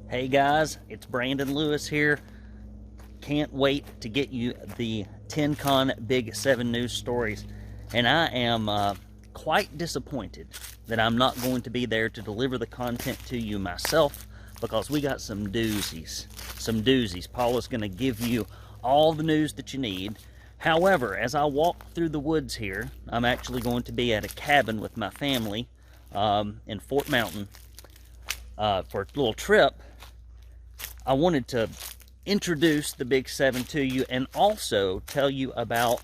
Hey guys, it's Brandon Lewis here. Can't wait to get you the 10Con Big 7 news stories. And I am quite disappointed that I'm not going to be there to deliver the content to you myself, because we got some doozies. Paula's going to give you all the news that you need. However, as I walk through the woods here, I'm actually going to be at a cabin with my family in Fort Mountain for a little trip. I wanted to introduce the Big 7 to you and also tell you about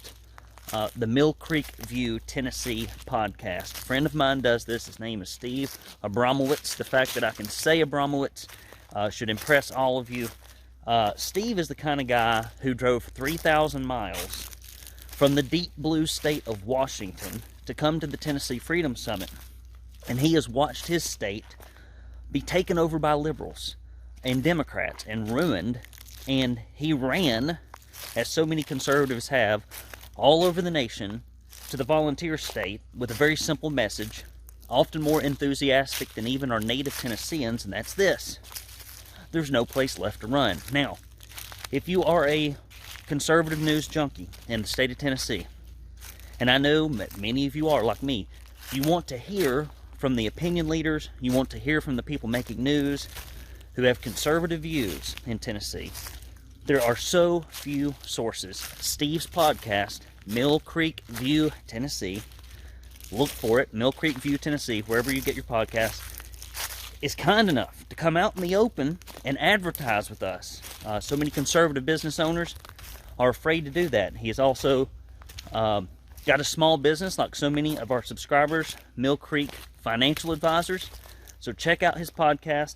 the Mill Creek View, Tennessee podcast. A friend of mine does this. His name is Steve Abramowitz. The fact that I can say Abramowitz should impress all of you. Steve is the kind of guy who drove 3,000 miles from the deep blue state of Washington to come to the Tennessee Freedom Summit. And he has watched his state be taken over by liberals and Democrats and ruined, and he ran, as so many conservatives have, all over the nation to the volunteer state with a very simple message, often more enthusiastic than even our native Tennesseans, and that's this: there's no place left to run. Now, if you are a conservative news junkie in the state of Tennessee, and I know many of you are like me, you want to hear from the opinion leaders, you want to hear from the people making news who have conservative views in Tennessee. There are so few sources. Steve's podcast, Mill Creek View, Tennessee, look for it, Mill Creek View, Tennessee, wherever you get your podcast, is kind enough to come out in the open and advertise with us. So many conservative business owners are afraid to do that. He has also got a small business, like so many of our subscribers, Mill Creek Financial Advisors. So check out his podcast.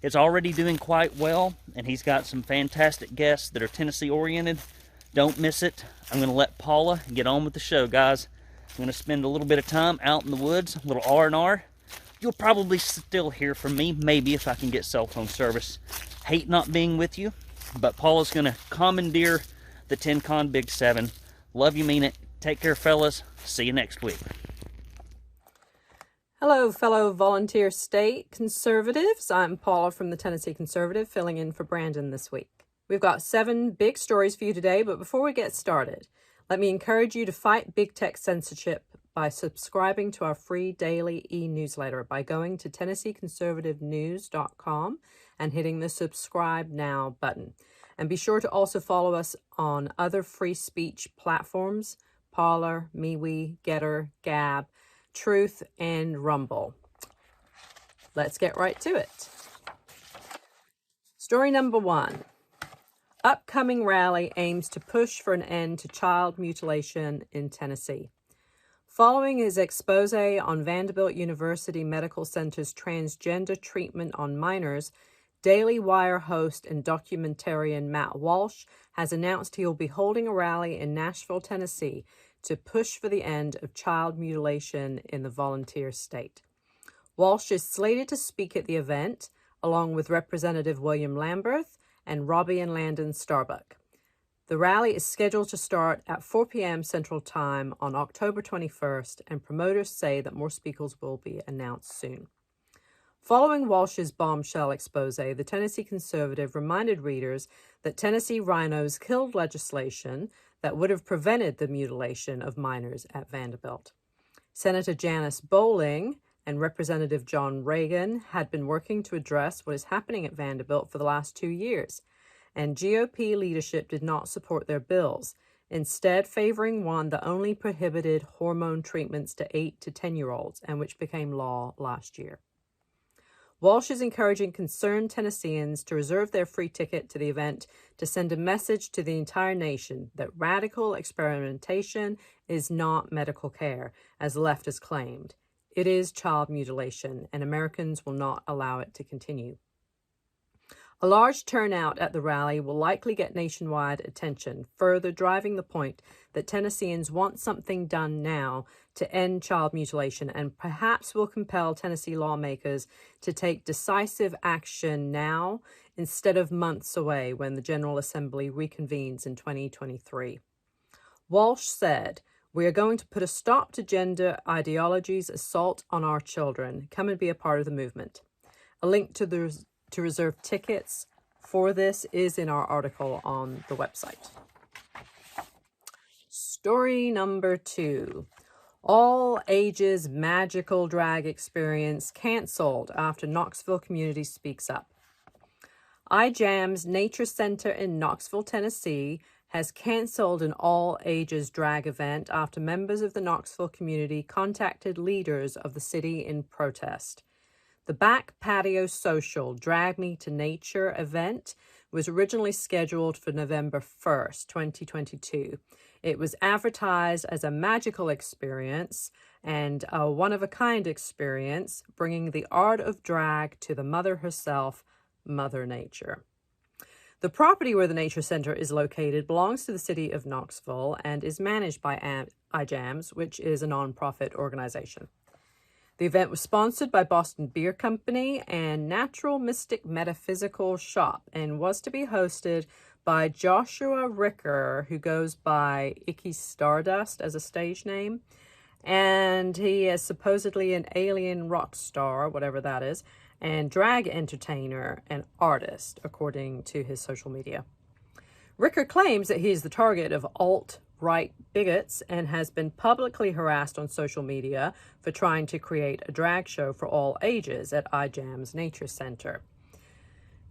It's already doing quite well, and he's got some fantastic guests that are Tennessee-oriented. Don't miss it. I'm going to let Paula get on with the show, guys. I'm going to spend a little bit of time out in the woods, a little R&R. You'll probably still hear from me, maybe if I can get cell phone service. Hate not being with you, but Paula's going to commandeer the 10Con Big 7. Love you, mean it. Take care, fellas. See you next week. Hello, fellow volunteer state conservatives. I'm Paula from the Tennessee Conservative, filling in for Brandon this week. We've got 7 big stories for you today, but before we get started, let me encourage you to fight big tech censorship by subscribing to our free daily e-newsletter by going to TennesseeConservativeNews.com and hitting the subscribe now button. And be sure to also follow us on other free speech platforms: Parler, MeWe, Getter, Gab, Truth, and Rumble. Let's get right to it. Story number 1. Upcoming rally aims to push for an end to child mutilation in Tennessee. Following his expose on Vanderbilt University Medical Center's transgender treatment on minors, Daily Wire host and documentarian Matt Walsh has announced he will be holding a rally in Nashville, Tennessee, to push for the end of child mutilation in the volunteer state. Walsh is slated to speak at the event, along with Representative William Lamberth and Robbie and Landon Starbuck. The rally is scheduled to start at 4 p.m. Central Time on October 21st, and promoters say that more speakers will be announced soon. Following Walsh's bombshell expose, the Tennessee Conservative reminded readers that Tennessee rhinos killed legislation that would have prevented the mutilation of minors at Vanderbilt. Senator Janice Bowling and Representative John Reagan had been working to address what is happening at Vanderbilt for the last 2 years, and GOP leadership did not support their bills, instead favoring one that only prohibited hormone treatments to 8 to 10-year-olds, and which became law last year. Walsh is encouraging concerned Tennesseans to reserve their free ticket to the event to send a message to the entire nation that radical experimentation is not medical care, as the left has claimed. It is child mutilation, and Americans will not allow it to continue. A large turnout at the rally will likely get nationwide attention, further driving the point that Tennesseans want something done now to end child mutilation, and perhaps will compel Tennessee lawmakers to take decisive action now instead of months away when the General Assembly reconvenes in 2023. Walsh said, "We are going to put a stop to gender ideology's assault on our children. Come and be a part of the movement." A link to the to reserve tickets for this is in our article on the website. Story number 2. All ages magical drag experience canceled after Knoxville community speaks up. iJam's Nature Center in Knoxville, Tennessee has canceled an all-ages drag event after members of the Knoxville community contacted leaders of the city in protest. The Back Patio Social Drag Me to Nature event was originally scheduled for November 1st, 2022. It was advertised as a magical experience and a one-of-a-kind experience, bringing the art of drag to the mother herself, Mother Nature. The property where the Nature Center is located belongs to the city of Knoxville and is managed by iJams, which is a nonprofit organization. The event was sponsored by Boston Beer Company and Natural Mystic Metaphysical Shop and was to be hosted by Joshua Ricker, who goes by Icky Stardust as a stage name. And he is supposedly an alien rock star, whatever that is, and drag entertainer and artist, according to his social media. Ricker claims that he is the target of alt-right bigots and has been publicly harassed on social media for trying to create a drag show for all ages at iJam's Nature Center.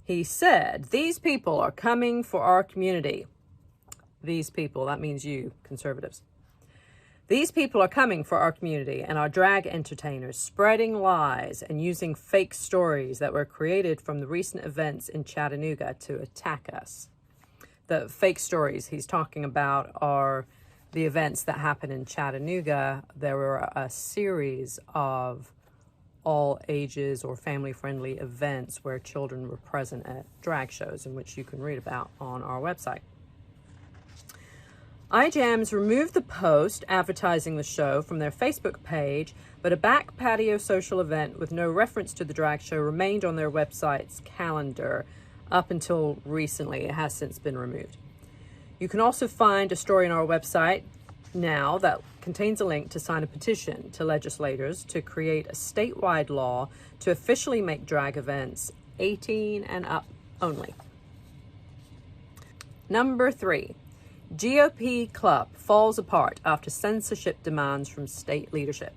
He said, "These people are coming for our community." These people, that means you, conservatives. "These people are coming for our community and our drag entertainers, spreading lies and using fake stories that were created from the recent events in Chattanooga to attack us." The fake stories he's talking about are the events that happened in Chattanooga. There were a series of all ages or family-friendly events where children were present at drag shows, in which you can read about on our website. iJams removed the post advertising the show from their Facebook page, but a Back Patio Social event with no reference to the drag show remained on their website's calendar up until recently. It has since been removed. You can also find a story on our website now that contains a link to sign a petition to legislators to create a statewide law to officially make drag events 18 and up only. Number 3. GOP club falls apart after censorship demands from state leadership.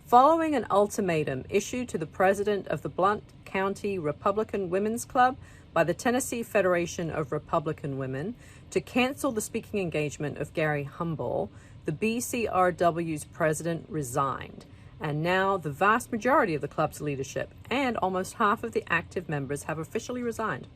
Following an ultimatum issued to the president of the Blount County Republican Women's Club by the Tennessee Federation of Republican Women to cancel the speaking engagement of Gary Humble, the BCRW's president resigned, and now the vast majority of the club's leadership and almost half of the active members have officially resigned.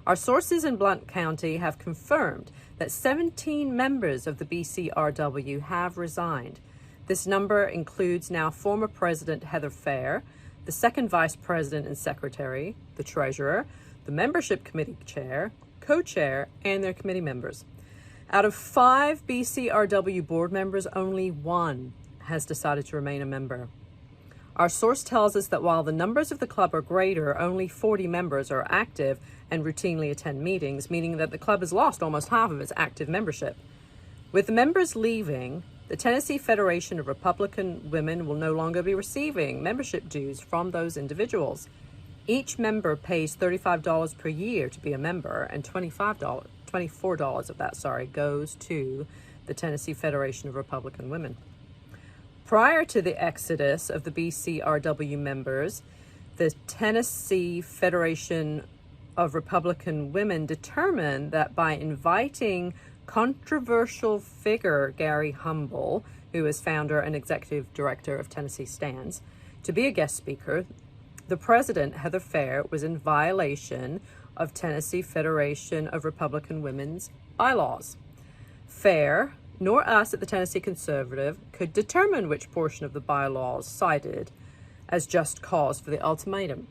Our sources in Blount County have confirmed that 17 members of the BCRW have resigned. This number includes now former President Heather Fair, the second vice president and secretary, the treasurer, the membership committee chair, co-chair, and their committee members. Out of 5 BCRW board members, only 1 has decided to remain a member. Our source tells us that while the numbers of the club are greater, only 40 members are active and routinely attend meetings, meaning that the club has lost almost half of its active membership. With the members leaving, the Tennessee Federation of Republican Women will no longer be receiving membership dues from those individuals. Each member pays $35 per year to be a member, and $24 of that, goes to the Tennessee Federation of Republican Women. Prior to the exodus of the BCRW members, the Tennessee Federation of Republican Women determined that by inviting controversial figure Gary Humble, who is founder and executive director of Tennessee Stands, to be a guest speaker, the president, Heather Fair, was in violation of Tennessee Federation of Republican Women's bylaws. Fair, nor us at the Tennessee Conservative, could determine which portion of the bylaws cited as just cause for the ultimatum.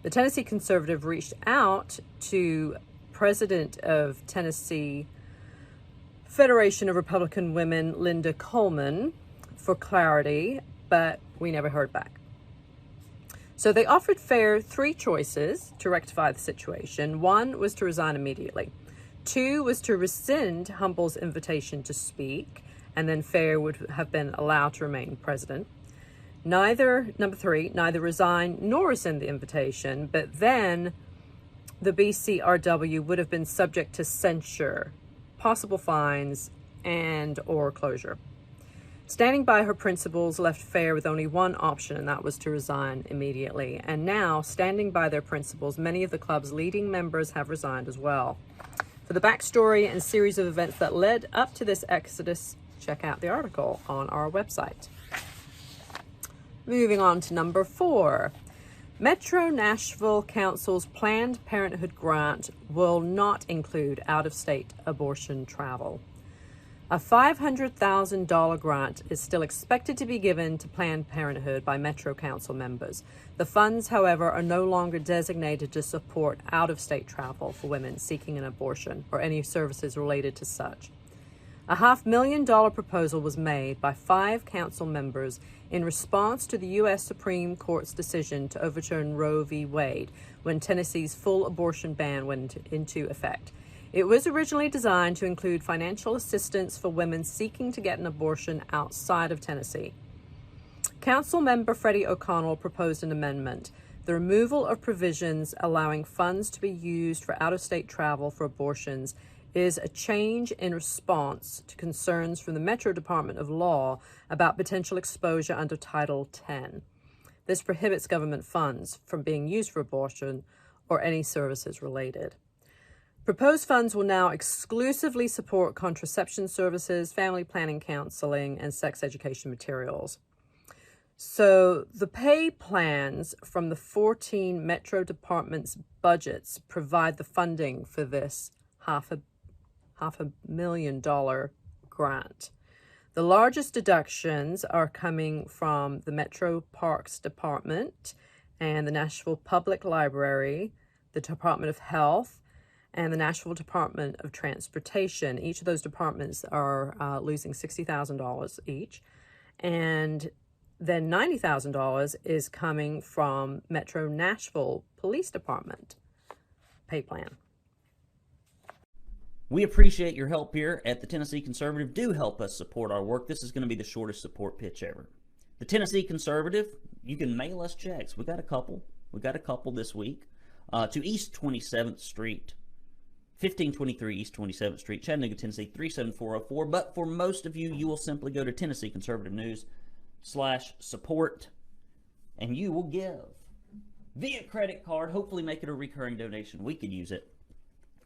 The Tennessee Conservative reached out to President of Tennessee Federation of Republican Women, Linda Coleman, for clarity, but we never heard back. So they offered Fair 3 choices to rectify the situation. 1 was to resign immediately. 2 was to rescind Humble's invitation to speak, and then Fair would have been allowed to remain president. Number three, neither resign nor rescind the invitation, but then the BCRW would have been subject to censure, possible fines, and or closure. Standing by her principles left FAIR with only one option, and that was to resign immediately. And now, standing by their principles, many of the club's leading members have resigned as well. For the backstory and series of events that led up to this exodus, check out the article on our website. Moving on to number 4. Metro Nashville Council's Planned Parenthood grant will not include out-of-state abortion travel. A $500,000 grant is still expected to be given to Planned Parenthood by Metro Council members. The funds, however, are no longer designated to support out-of-state travel for women seeking an abortion or any services related to such. A $500,000 proposal was made by 5 council members in response to the U.S. Supreme Court's decision to overturn Roe v. Wade when Tennessee's full abortion ban went into effect. It was originally designed to include financial assistance for women seeking to get an abortion outside of Tennessee. Council member Freddie O'Connell proposed an amendment, the removal of provisions allowing funds to be used for out-of-state travel for abortions is a change in response to concerns from the Metro Department of Law about potential exposure under Title 10. This prohibits government funds from being used for abortion or any services related. Proposed funds will now exclusively support contraception services, family planning counseling, and sex education materials. So the pay plans from the 14 Metro departments' budgets provide the funding for this $500,000 grant. The largest deductions are coming from the Metro Parks Department and the Nashville Public Library, the Department of Health, and the Nashville Department of Transportation. Each of those departments are losing $60,000 each. And then $90,000 is coming from Metro Nashville Police Department pay plan. We appreciate your help here at the Tennessee Conservative. Do help us support our work. This is going to be the shortest support pitch ever. The Tennessee Conservative, you can mail us checks. We got a couple. We got a couple this week to East 27th Street. 1523 East 27th Street, Chattanooga, Tennessee, 37404. But for most of you, you will simply go to Tennessee Conservative News/support, and you will give via credit card. Hopefully make it a recurring donation. We could use it.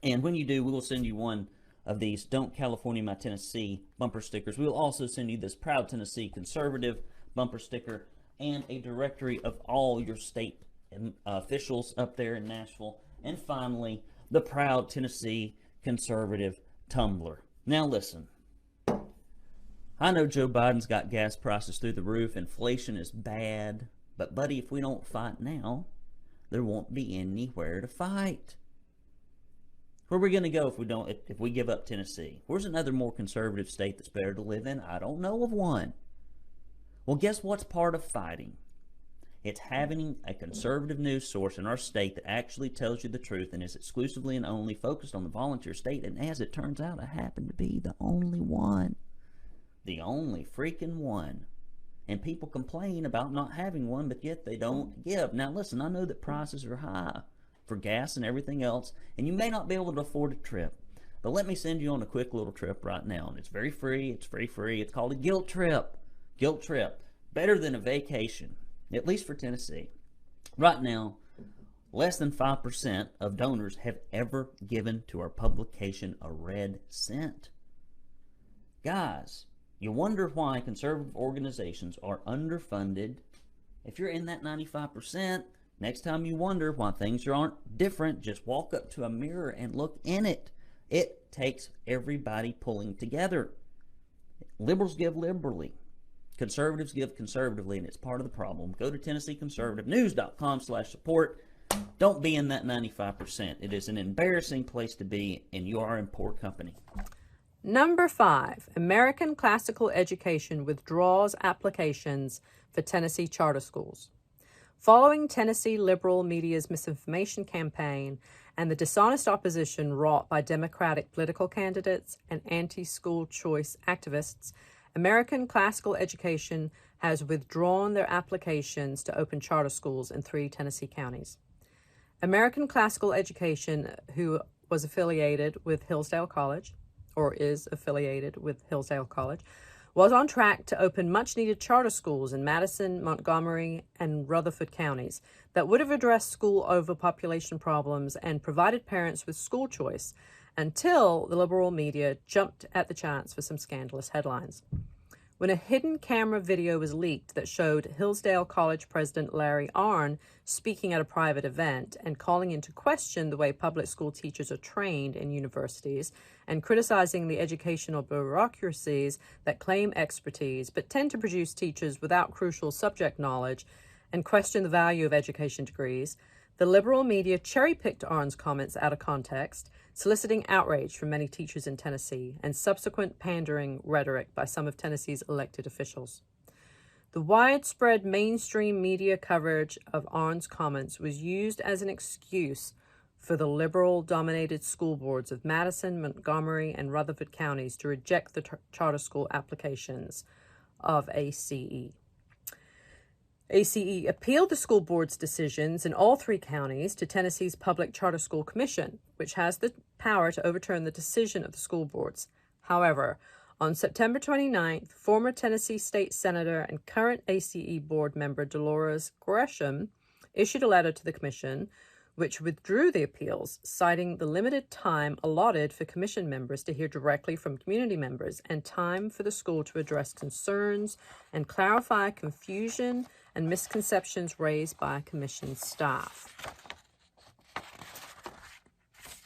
And when you do, we will send you one of these Don't California My Tennessee bumper stickers. We will also send you this Proud Tennessee Conservative bumper sticker and a directory of all your state officials up there in Nashville. And finally, the Proud Tennessee Conservative tumbler. Now listen, I know Joe Biden's got gas prices through the roof. Inflation is bad. But buddy, if we don't fight now, there won't be anywhere to fight. Where are we going to go if we give up Tennessee? Where's another more conservative state that's better to live in? I don't know of one. Well, guess what's part of fighting? It's having a conservative news source in our state that actually tells you the truth and is exclusively and only focused on the volunteer state. And as it turns out, I happen to be the only one. The only freaking one. And people complain about not having one, but yet they don't give. Now listen, I know that prices are high for gas and everything else, and you may not be able to afford a trip. But let me send you on a quick little trip right now. And it's very free. It's free. It's called a guilt trip. Guilt trip. Better than a vacation. At least for Tennessee. Right now, less than 5% of donors have ever given to our publication a red cent. Guys, you wonder why conservative organizations are underfunded. If you're in that 95%, next time you wonder why things aren't different, just walk up to a mirror and look in it. It takes everybody pulling together. Liberals give liberally. Conservatives give conservatively, and it's part of the problem. Go to TennesseeConservativeNews.com/support. Don't be in that 95%. It is an embarrassing place to be, and you are in poor company. Number 5, American Classical Education withdraws applications for Tennessee charter schools. Following Tennessee liberal media's misinformation campaign and the dishonest opposition wrought by Democratic political candidates and anti-school choice activists, American Classical Education has withdrawn their applications to open charter schools in 3 Tennessee counties. American Classical Education, who was affiliated with Hillsdale College, or is affiliated with Hillsdale College, was on track to open much-needed charter schools in Madison, Montgomery, and Rutherford counties that would have addressed school overpopulation problems and provided parents with school choice until the liberal media jumped at the chance for some scandalous headlines. When a hidden camera video was leaked that showed Hillsdale College President Larry Arnn speaking at a private event and calling into question the way public school teachers are trained in universities and criticizing the educational bureaucracies that claim expertise but tend to produce teachers without crucial subject knowledge and question the value of education degrees, the liberal media cherry-picked Arnn's comments out of context, soliciting outrage from many teachers in Tennessee and subsequent pandering rhetoric by some of Tennessee's elected officials. The widespread mainstream media coverage of Arnn's comments was used as an excuse for the liberal-dominated school boards of Madison, Montgomery, and Rutherford counties to reject the charter school applications of ACE. ACE appealed the school board's decisions in all 3 counties to Tennessee's Public Charter School Commission, which has the power to overturn the decision of the school boards. However, on September 29th, former Tennessee State Senator and current ACE board member Dolores Gresham issued a letter to the commission which withdrew the appeals, citing the limited time allotted for commission members to hear directly from community members and time for the school to address concerns and clarify confusion and misconceptions raised by commission staff.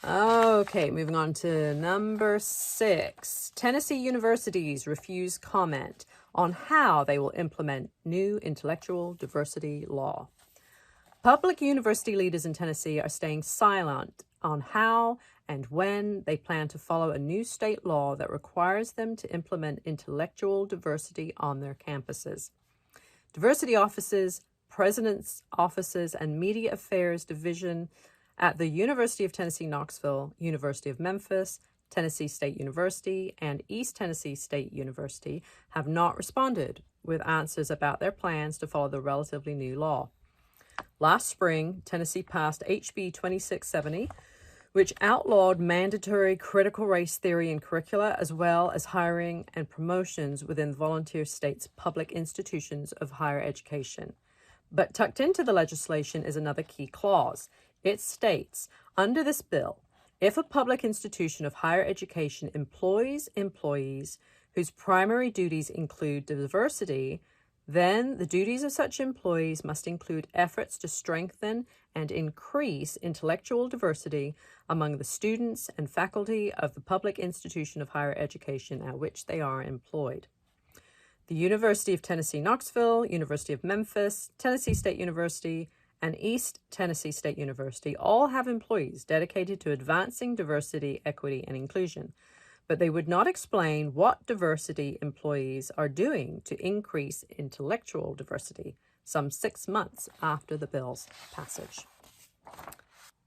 Okay, moving on to number 6. Tennessee universities refuse comment on how they will implement new intellectual diversity law. Public university leaders in Tennessee are staying silent on how and when they plan to follow a new state law that requires them to implement intellectual diversity on their campuses. Diversity offices, president's offices, and media affairs division at the University of Tennessee, Knoxville, University of Memphis, Tennessee State University, and East Tennessee State University have not responded with answers about their plans to follow the relatively new law. Last spring, Tennessee passed HB 2670, which outlawed mandatory critical race theory in curricula, as well as hiring and promotions within the volunteer state's public institutions of higher education. But tucked into the legislation is another key clause. It states, under this bill, if a public institution of higher education employs employees whose primary duties include diversity, then the duties of such employees must include efforts to strengthen and increase intellectual diversity among the students and faculty of the public institution of higher education at which they are employed. The University of Tennessee, Knoxville, University of Memphis, Tennessee State University, and East Tennessee State University all have employees dedicated to advancing diversity, equity, and inclusion, but they would not explain what diversity employees are doing to increase intellectual diversity some 6 months after the bill's passage.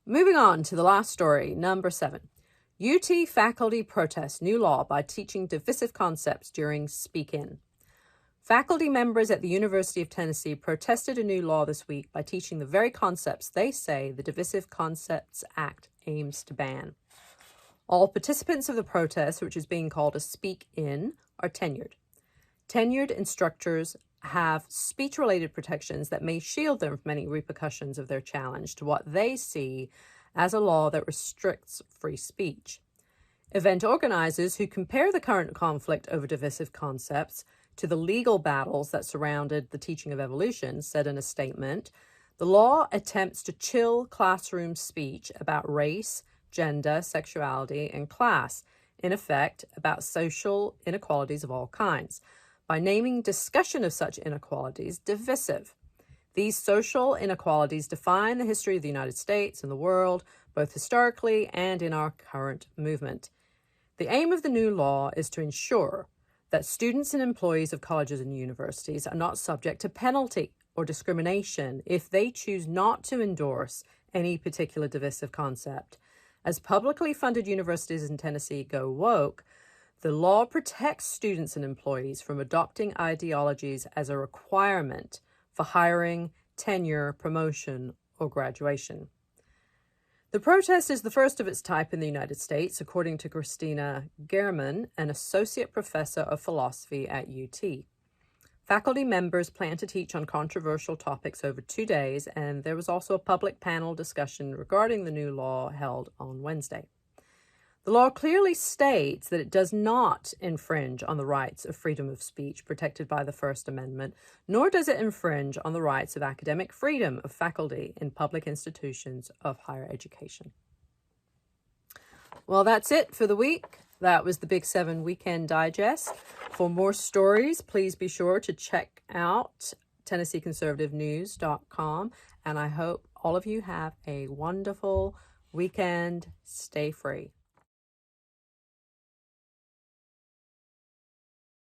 Moving on to the last story, number 7. UT faculty protests new law by teaching divisive concepts during Speak-In. Faculty members at the University of Tennessee protested a new law this week by teaching the very concepts they say the Divisive Concepts Act aims to ban. All participants of the protest, which is being called a Speak-In, are tenured. Tenured instructors have speech-related protections that may shield them from any repercussions of their challenge to what they see as a law that restricts free speech. Event organizers who compare the current conflict over divisive concepts to the legal battles that surrounded the teaching of evolution said in a statement, the law attempts to chill classroom speech about race, gender, sexuality, and class, in effect, about social inequalities of all kinds, by naming discussion of such inequalities divisive. These social inequalities define the history of the United States and the world, both historically and in our current movement. The aim of the new law is to ensure that students and employees of colleges and universities are not subject to penalty or discrimination if they choose not to endorse any particular divisive concept. As publicly funded universities in Tennessee go woke, The law protects students and employees from adopting ideologies as a requirement for hiring, tenure, promotion, or graduation. The protest is the first of its type in the United States, according to Christina Gehrman, an associate professor of philosophy at UT. Faculty members plan to teach on controversial topics over 2 days, and there was also a public panel discussion regarding the new law held on Wednesday. The law clearly states that it does not infringe on the rights of freedom of speech protected by the First Amendment, nor does it infringe on the rights of academic freedom of faculty in public institutions of higher education. Well, that's it for the week. That was the Big 7 Weekend Digest. For more stories, please be sure to check out TennesseeConservativeNews.com. And I hope all of you have a wonderful weekend. Stay free.